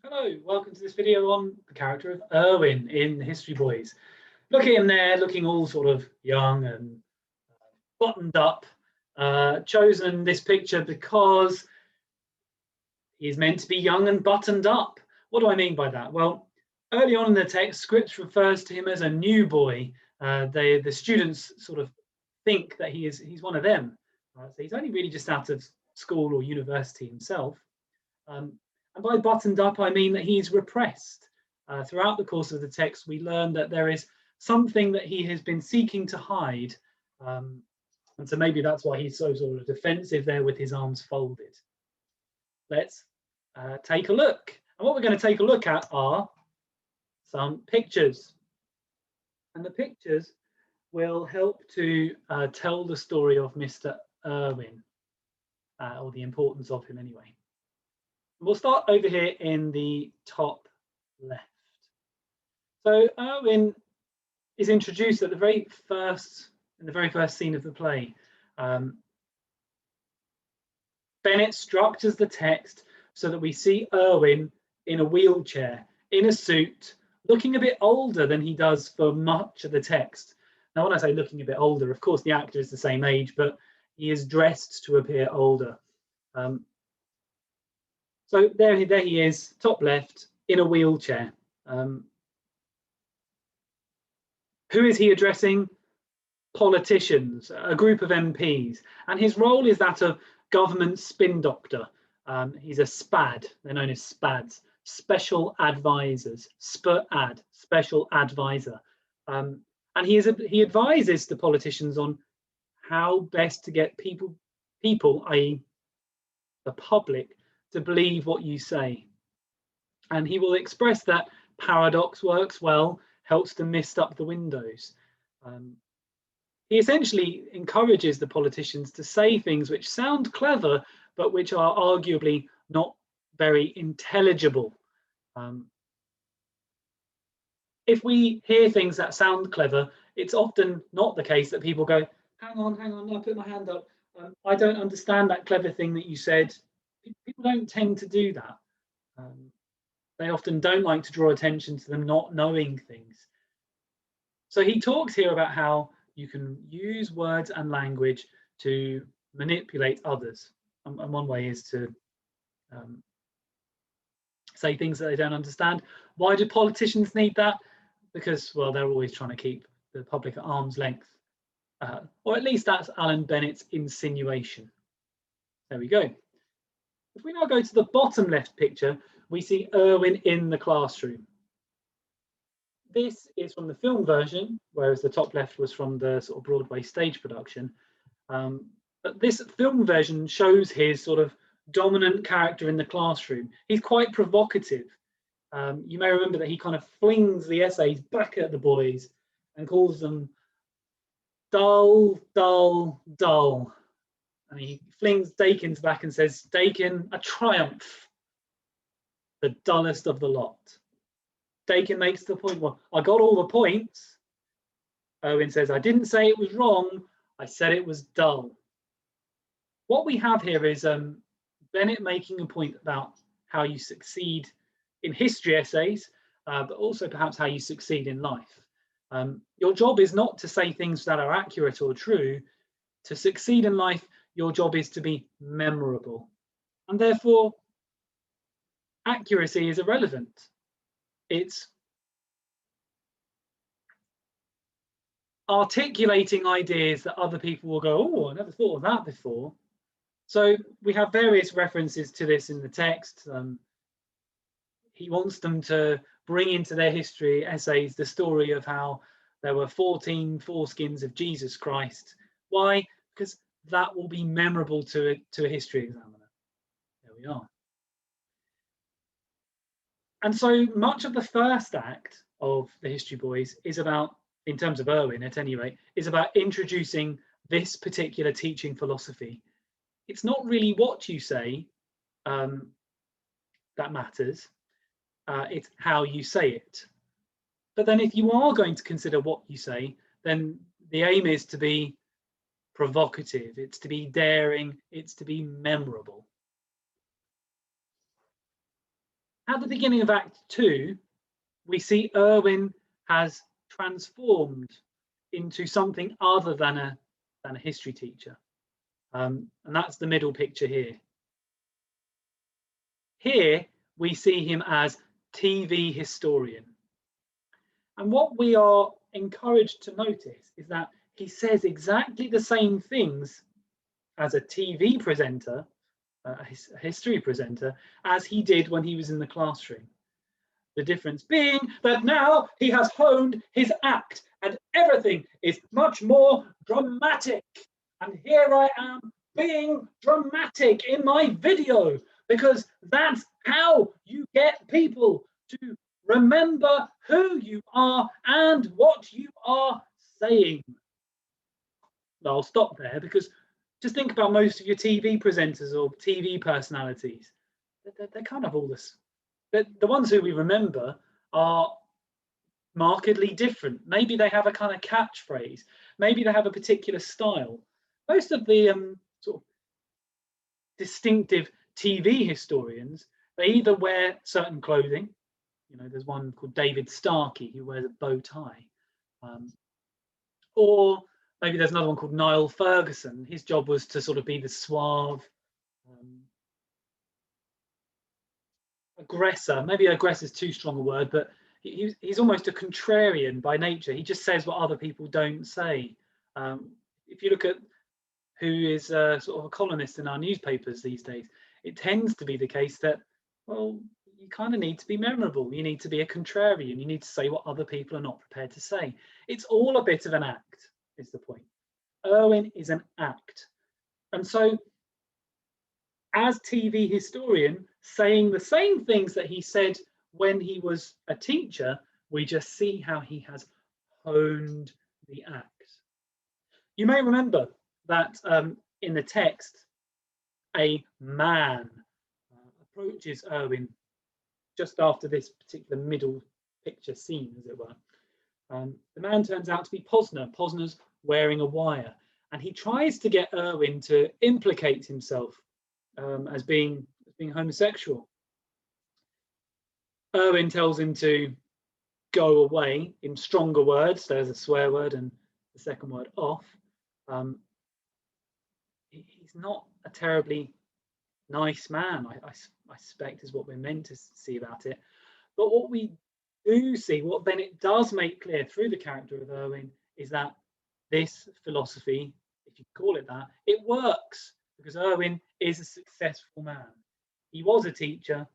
Hello, welcome to this video on the character of Irwin in History Boys. Look at him there, looking all sort of young and buttoned up. Chosen this picture because he's meant to be young and buttoned up. What do I mean by that? Well, early on in the text, Scripps refers to him as a new boy. The students sort of think that he's one of them. So he's only really just out of school or university himself. And by buttoned up, I mean that he's repressed. Throughout the course of the text, we learn that there is something that he has been seeking to hide. And so maybe that's why he's so sort of defensive there with his arms folded. Let's take a look. And what we're going to take a look at are some pictures. And the pictures will help to tell the story of Mr. Irwin, or the importance of him anyway. We'll start over here in the top left. So Irwin is introduced at the very first scene of the play. Bennett structures the text so that we see Irwin in a wheelchair, in a suit, looking a bit older than he does for much of the text. Now, when I say looking a bit older, of course the actor is the same age, but he is dressed to appear older. So there he is, top left, in a wheelchair. Who is he addressing? Politicians, a group of MPs. And his role is that of government spin doctor. He's a SPAD, they're known as SPADs, special advisors, SPAD, special advisor. And he advises the politicians on how best to get people, i.e. the public, to believe what you say. And he will express that paradox works well, helps to mist up the windows. He essentially encourages the politicians to say things which sound clever, but which are arguably not very intelligible. If we hear things that sound clever, it's often not the case that people go, hang on, I put my hand up. I don't understand that clever thing that you said. People don't tend to do that. They often don't like to draw attention to them not knowing things. So he talks here about how you can use words and language to manipulate others. And one way is to say things that they don't understand. Why do politicians need that? Because, well, they're always trying to keep the public at arm's length. Or at least that's Alan Bennett's insinuation. There we go. If we now go to the bottom left picture, we see Irwin in the classroom. This is from the film version, whereas the top left was from the sort of Broadway stage production. But this film version shows his sort of dominant character in the classroom. He's quite provocative. You may remember that he kind of flings the essays back at the boys and calls them dull, dull, dull. And he flings Dakin's back and says, Dakin, a triumph, the dullest of the lot. Dakin makes the point, well, I got all the points. Irwin says, I didn't say it was wrong, I said it was dull. What we have here is Bennett making a point about how you succeed in history essays, but also perhaps how you succeed in life. Your job is not to say things that are accurate or true. To succeed in life, your job is to be memorable. And therefore, accuracy is irrelevant. It's articulating ideas that other people will go, oh, I never thought of that before. So we have various references to this in the text. He wants them to bring into their history essays the story of how there were 14 foreskins of Jesus Christ. Why? Because that will be memorable to a history examiner. There we are. And so much of the first act of the History Boys is about, in terms of Irwin at any rate, is about introducing this particular teaching philosophy. It's not really what you say that matters, it's how you say it. But then if you are going to consider what you say, then the aim is to be provocative, it's to be daring, it's to be memorable. At the beginning of Act 2, we see Irwin has transformed into something other than a history teacher. And that's the middle picture here. Here, we see him as TV historian. And what we are encouraged to notice is that he says exactly the same things as a TV presenter, a history presenter, as he did when he was in the classroom. The difference being that now he has honed his act and everything is much more dramatic. And here I am being dramatic in my video, because that's how you get people to remember who you are and what you are saying. I'll stop there, because just think about most of your TV presenters or TV personalities. They're kind of all this. The ones who we remember are markedly different. Maybe they have a kind of catchphrase. Maybe they have a particular style. Most of the sort of distinctive TV historians, they either wear certain clothing. You know, there's one called David Starkey who wears a bow tie. Or maybe there's another one called Niall Ferguson. His job was to sort of be the suave, aggressor. Maybe aggressor is too strong a word, but he's almost a contrarian by nature. He just says what other people don't say. If you look at who is sort of a columnist in our newspapers these days, it tends to be the case that, well, you kind of need to be memorable. You need to be a contrarian. You need to say what other people are not prepared to say. It's all a bit of an act, is the point. Irwin is an act. And so, as TV historian, saying the same things that he said when he was a teacher, we just see how he has honed the act. You may remember that in the text, a man approaches Irwin just after this particular middle picture scene, as it were. The man turns out to be Posner. Posner's wearing a wire, and he tries to get Irwin to implicate himself as being homosexual. Irwin tells him to go away in stronger words. There's a swear word and the second word off. He's not a terribly nice man, I suspect, is what we're meant to see about it. But what we do see, what Bennett does make clear through the character of Irwin, is that this philosophy, if you call it that, it works, because Irwin is a successful man. He was a teacher,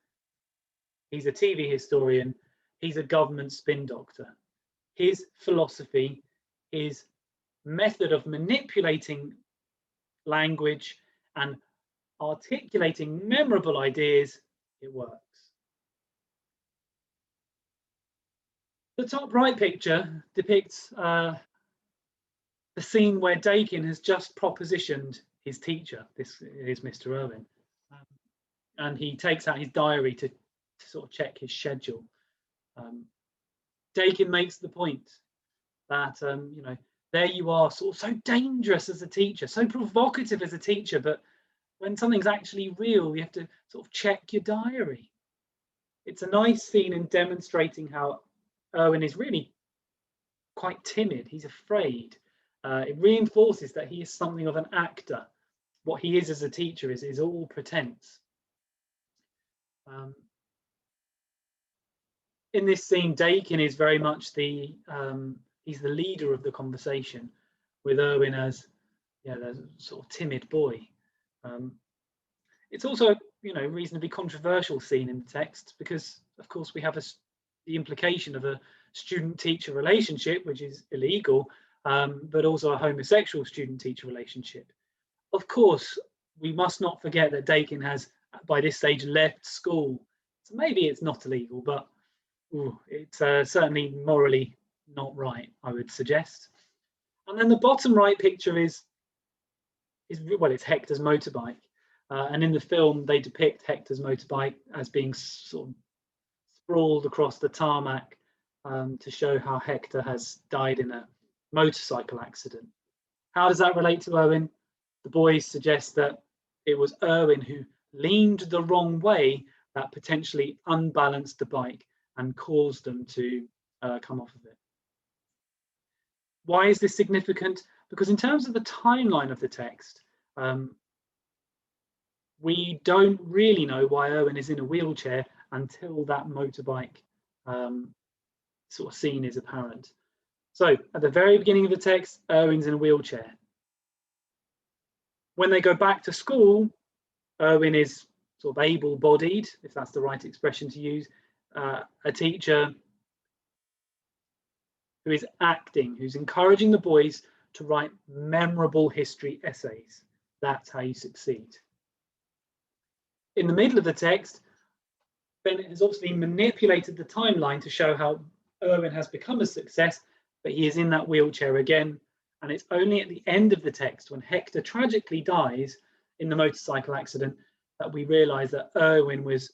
he's a TV historian, he's a government spin doctor. His philosophy, his method of manipulating language and articulating memorable ideas, it works. The top right picture depicts the scene where Dakin has just propositioned his teacher. This is Mr. Irwin. And he takes out his diary to sort of check his schedule. Dakin makes the point that, you know, there you are, sort of so dangerous as a teacher, so provocative as a teacher, but when something's actually real, you have to sort of check your diary. It's a nice scene in demonstrating how Irwin is really quite timid. He's afraid. It reinforces that he is something of an actor. What he is as a teacher is all pretense. In this scene, Dakin is very much the he's the leader of the conversation, with Irwin as, you know, the sort of timid boy. It's also, you know, reasonably controversial scene in the text, because of course we have the implication of a student-teacher relationship, which is illegal, but also a homosexual student-teacher relationship. Of course, we must not forget that Dakin has, by this stage, left school. So maybe it's not illegal, but it's certainly morally not right, I would suggest. And then the bottom right picture is well, it's Hector's motorbike. And in the film, they depict Hector's motorbike as being sort of sprawled across the tarmac to show how Hector has died in a motorcycle accident. How does that relate to Irwin? The boys suggest that it was Irwin who leaned the wrong way that potentially unbalanced the bike and caused them to come off of it. Why is this significant? Because in terms of the timeline of the text, we don't really know why Irwin is in a wheelchair until that motorbike sort of scene is apparent. So at the very beginning of the text, Irwin's in a wheelchair. When they go back to school, Irwin is sort of able-bodied, if that's the right expression to use, a teacher who is acting, who's encouraging the boys to write memorable history essays. That's how you succeed. In the middle of the text, Bennett has obviously manipulated the timeline to show how Irwin has become a success, but he is in that wheelchair again. And it's only at the end of the text, when Hector tragically dies in the motorcycle accident, that we realise that Irwin was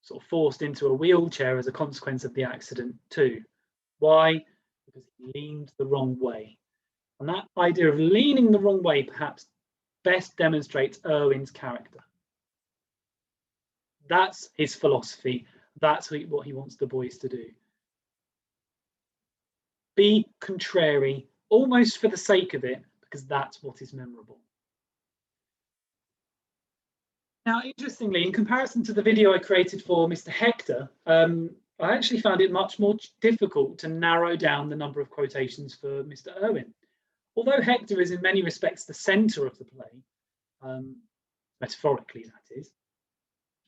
sort of forced into a wheelchair as a consequence of the accident too. Why? Because he leaned the wrong way. And that idea of leaning the wrong way perhaps best demonstrates Irwin's character. That's his philosophy. That's what he wants the boys to do. Be contrary, almost for the sake of it, because that's what is memorable. Now, interestingly, in comparison to the video I created for Mr. Hector, I actually found it much more difficult to narrow down the number of quotations for Mr. Irwin. Although Hector is in many respects the centre of the play, metaphorically that is,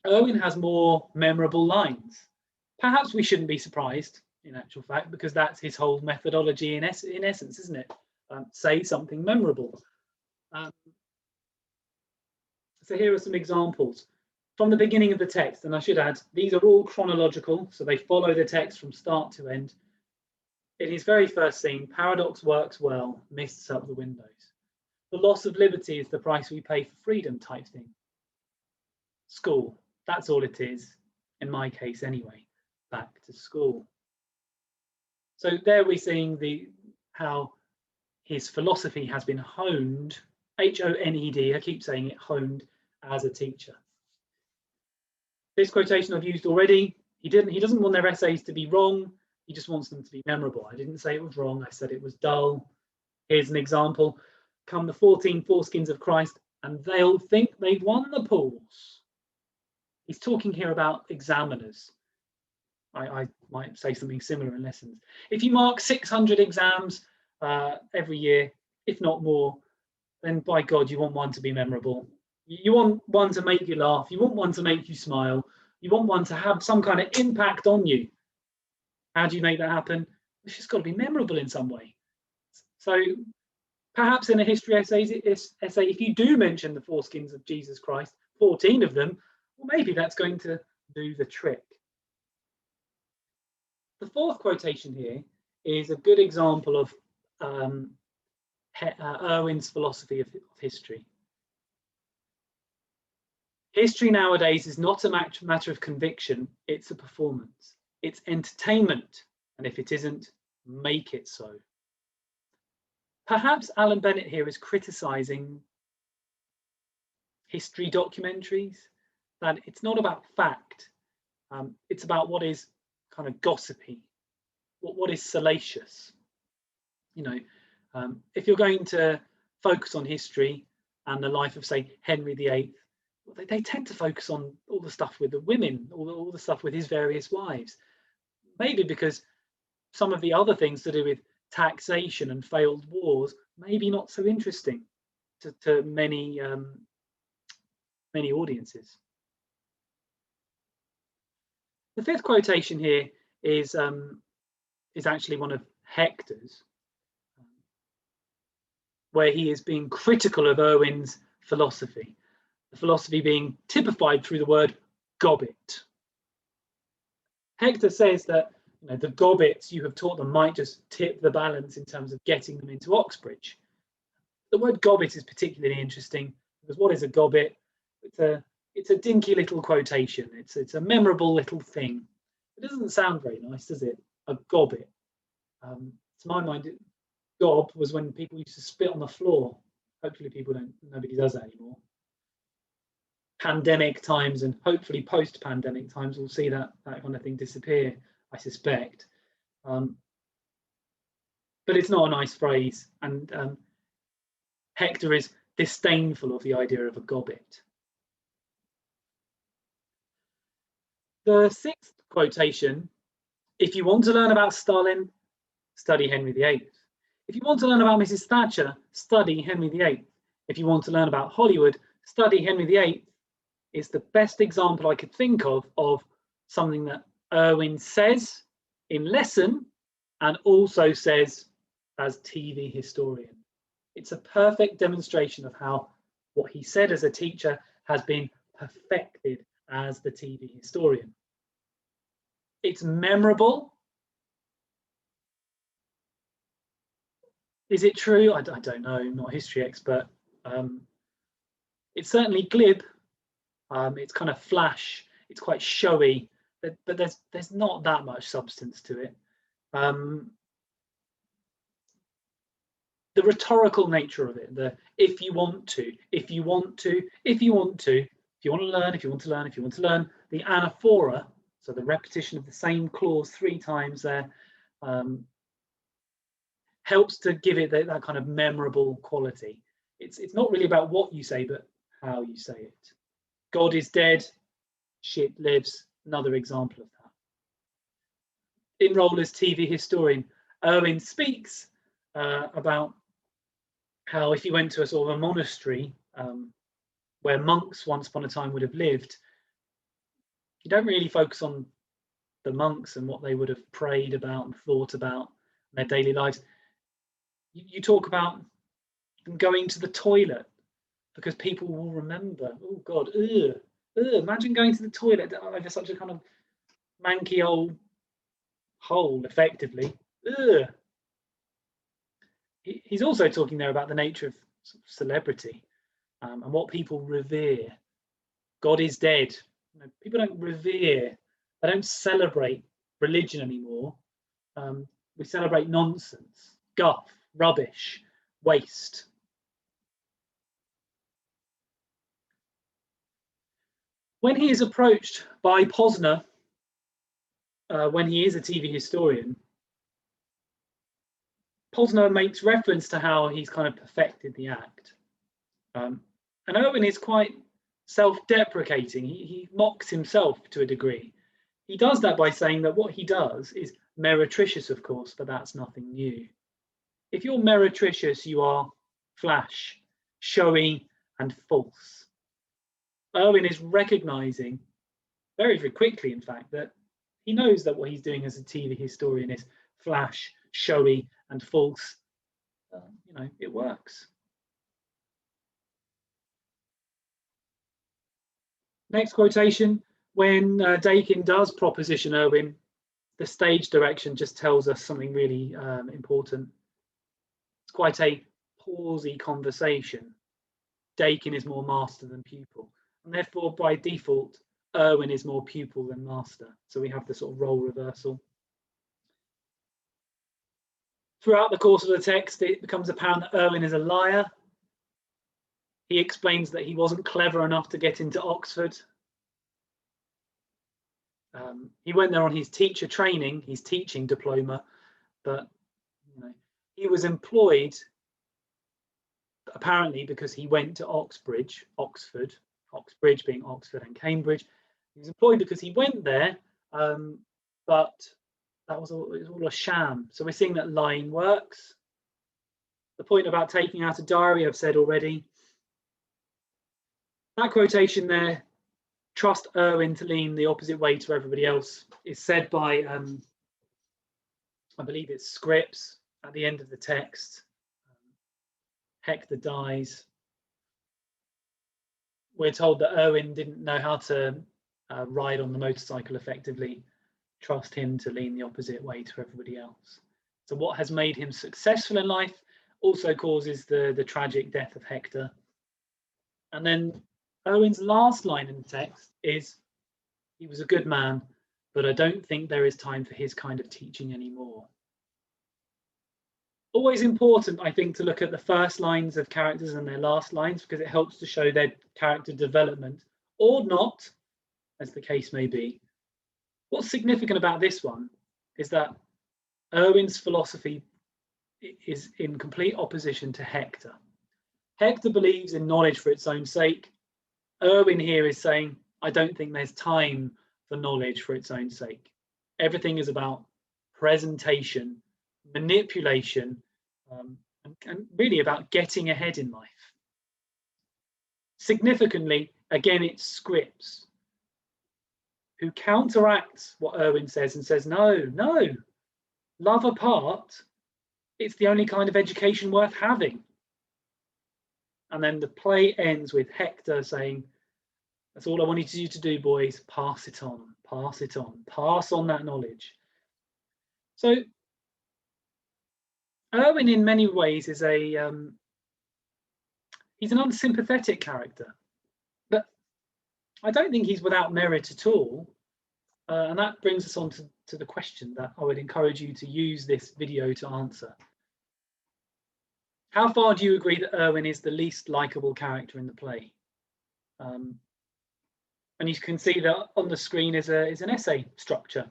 Irwin has more memorable lines. Perhaps we shouldn't be surprised, in actual fact, because that's his whole methodology in essence, isn't it? Say something memorable. So here are some examples from the beginning of the text, and I should add, these are all chronological, so they follow the text from start to end. In his very first scene, paradox works well, mists up the windows. The loss of liberty is the price we pay for freedom type thing. School, that's all it is, in my case anyway, back to school. So there we're seeing how his philosophy has been honed, H-O-N-E-D, I keep saying it, honed as a teacher. This quotation I've used already. He doesn't want their essays to be wrong, he just wants them to be memorable. I didn't say it was wrong, I said it was dull. Here's an example. Come the 14 foreskins of Christ, and they'll think they've won the pools. He's talking here about examiners. I might say something similar in lessons. If you mark 600 exams every year, if not more, then by God, you want one to be memorable. You want one to make you laugh. You want one to make you smile. You want one to have some kind of impact on you. How do you make that happen? It's just got to be memorable in some way. So perhaps in a history essay, if you do mention the foreskins of Jesus Christ, 14 of them, well, maybe that's going to do the trick. The fourth quotation here is a good example of Irwin's philosophy of history. History nowadays is not a matter of conviction, it's a performance. It's entertainment, and if it isn't, make it so. Perhaps Alan Bennett here is criticising history documentaries, that it's not about fact, it's about what is kind of gossipy, what is salacious. You know, if you're going to focus on history and the life of, say, Henry VIII, they tend to focus on all the stuff with the women, all the stuff with his various wives. Maybe because some of the other things to do with taxation and failed wars, maybe not so interesting to many audiences. The fifth quotation here is actually one of Hector's, where he is being critical of Irwin's philosophy. The philosophy being typified through the word gobbet. Hector says that the gobbets you have taught them might just tip the balance in terms of getting them into Oxbridge. The word gobbet is particularly interesting because what is a gobbet? It's a dinky little quotation. It's a memorable little thing. It doesn't sound very nice, does it? A gobbet. To my mind, gob was when people used to spit on the floor. Hopefully nobody does that anymore. pandemic times and hopefully post-pandemic times, we'll see that kind of thing disappear, I suspect. But it's not a nice phrase, and Hector is disdainful of the idea of a gobbet. The sixth quotation: if you want to learn about Stalin, study Henry VIII. If you want to learn about Mrs. Thatcher, study Henry VIII. If you want to learn about Hollywood, study Henry VIII. It's the best example I could think of something that Irwin says in lesson and also says as TV historian. It's a perfect demonstration of how what he said as a teacher has been perfected as the TV historian. It's memorable. Is it true? I don't know, I'm not a history expert. It's certainly glib. It's kind of flash. It's quite showy, but there's not that much substance to it. The rhetorical nature of it, the if you want to, if you want to, if you want to, if you want to learn, if you want to learn, if you want to learn, the anaphora, so the repetition of the same clause 3 times there, helps to give it that kind of memorable quality. It's not really about what you say, but how you say it. God is dead, shit lives, another example of that. In role as TV historian, Irwin speaks about how if you went to a sort of a monastery where monks once upon a time would have lived, you don't really focus on the monks and what they would have prayed about and thought about in their daily lives. You talk about them going to the toilet because people will remember. Oh God, imagine going to the toilet over such a kind of manky old hole, effectively. He's also talking there about the nature of celebrity and what people revere. God is dead. People don't revere. They don't celebrate religion anymore. We celebrate nonsense, guff, rubbish, waste. When he is approached by Posner, when he is a TV historian, Posner makes reference to how he's kind of perfected the act. And Irwin is quite self-deprecating. He mocks himself to a degree. He does that by saying that what he does is meretricious, of course, but that's nothing new. If you're meretricious, you are flash, showy, and false. Irwin is recognizing very, very quickly, in fact, that he knows that what he's doing as a TV historian is flash, showy, and false. It works. Next quotation: when Dakin does proposition Irwin, the stage direction just tells us something really important. It's quite a pausey conversation. Dakin is more master than pupil, and therefore by default Irwin is more pupil than master. So we have the sort of role reversal. Throughout the course of the text, it becomes apparent that Irwin is a liar. He explains that he wasn't clever enough to get into Oxford. He went there on his teacher training, his teaching diploma, but he was employed apparently because he went to Oxbridge being Oxford and Cambridge. He was employed because he went there, but it was all a sham. So we're seeing that lying works. The point about taking out a diary I've said already. That quotation there, trust Irwin to lean the opposite way to everybody else, is said by, I believe it's Scripps at the end of the text. Hector dies. We're told that Irwin didn't know how to ride on the motorcycle effectively. Trust him to lean the opposite way to everybody else. So what has made him successful in life also causes the tragic death of Hector. And then Irwin's last line in the text is, he was a good man, but I don't think there is time for his kind of teaching anymore. Always important, I think, to look at the first lines of characters and their last lines, because it helps to show their character development or not, as the case may be. What's significant about this one is that Irwin's philosophy is in complete opposition to Hector. Hector believes in knowledge for its own sake. Irwin here is saying, I don't think there's time for knowledge for its own sake. Everything is about presentation, manipulation, and really about getting ahead in life. Significantly, again, it's Scripps who counteracts what Irwin says and says, no, love apart, it's the only kind of education worth having. And then the play ends with Hector saying, that's all I wanted you to do, boys, pass it on, pass it on, pass on that knowledge. So Irwin in many ways is he's an unsympathetic character, but I don't think he's without merit at all. And that brings us on to the question that I would encourage you to use this video to answer. How far do you agree that Irwin is the least likable character in the play? And you can see that on the screen is an essay structure.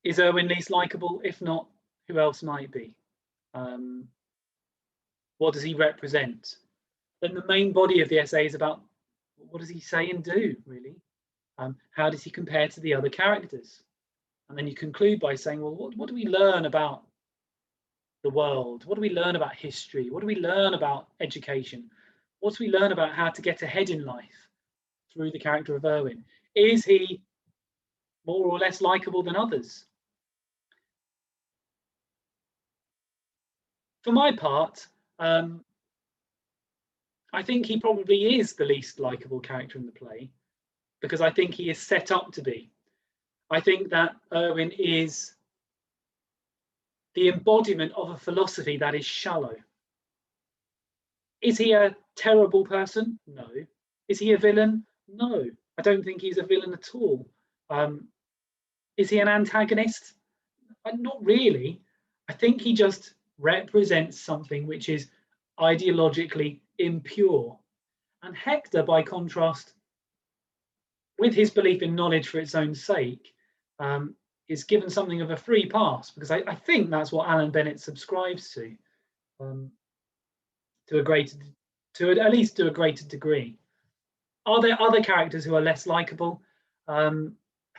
Is Irwin least likable? If not, who else might be? What does he represent? Then the main body of the essay is about what does he say and do, really? How does he compare to the other characters? And then you conclude by saying, well, what do we learn about the world? What do we learn about history? What do we learn about education? What do we learn about how to get ahead in life through the character of Irwin? Is he more or less likable than others? For my part, I think he probably is the least likable character in the play because I think he is set up to be. I think that Irwin is the embodiment of a philosophy that is shallow. Is he a terrible person? No. Is he a villain? No. I don't think he's a villain at all. Is he an antagonist? Not really. I think he just represents something which is ideologically impure. And Hector, by contrast, with his belief in knowledge for its own sake, is given something of a free pass, because I think that's what Alan Bennett subscribes to at least to a greater degree. Are there other characters who are less likable? I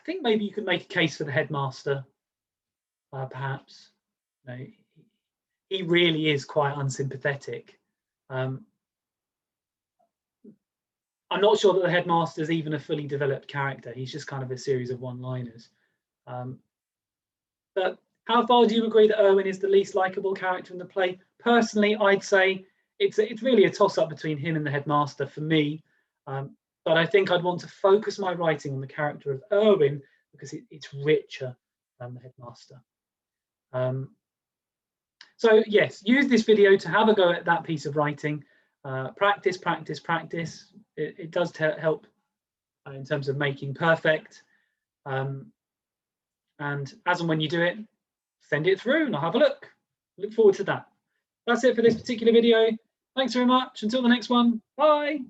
think maybe you could make a case for the headmaster, perhaps. No, he really is quite unsympathetic. I'm not sure that the headmaster is even a fully developed character. He's just kind of a series of one-liners. But how far do you agree that Irwin is the least likable character in the play? Personally, I'd say it's really a toss-up between him and the headmaster for me. But I think I'd want to focus my writing on the character of Irwin because it's richer than the headmaster. So yes, use this video to have a go at that piece of writing. Practice, practice, practice. It does help in terms of making perfect. And as and when you do it, send it through and I'll have a look. Look forward to that. That's it for this particular video. Thanks very much. Until the next one. Bye.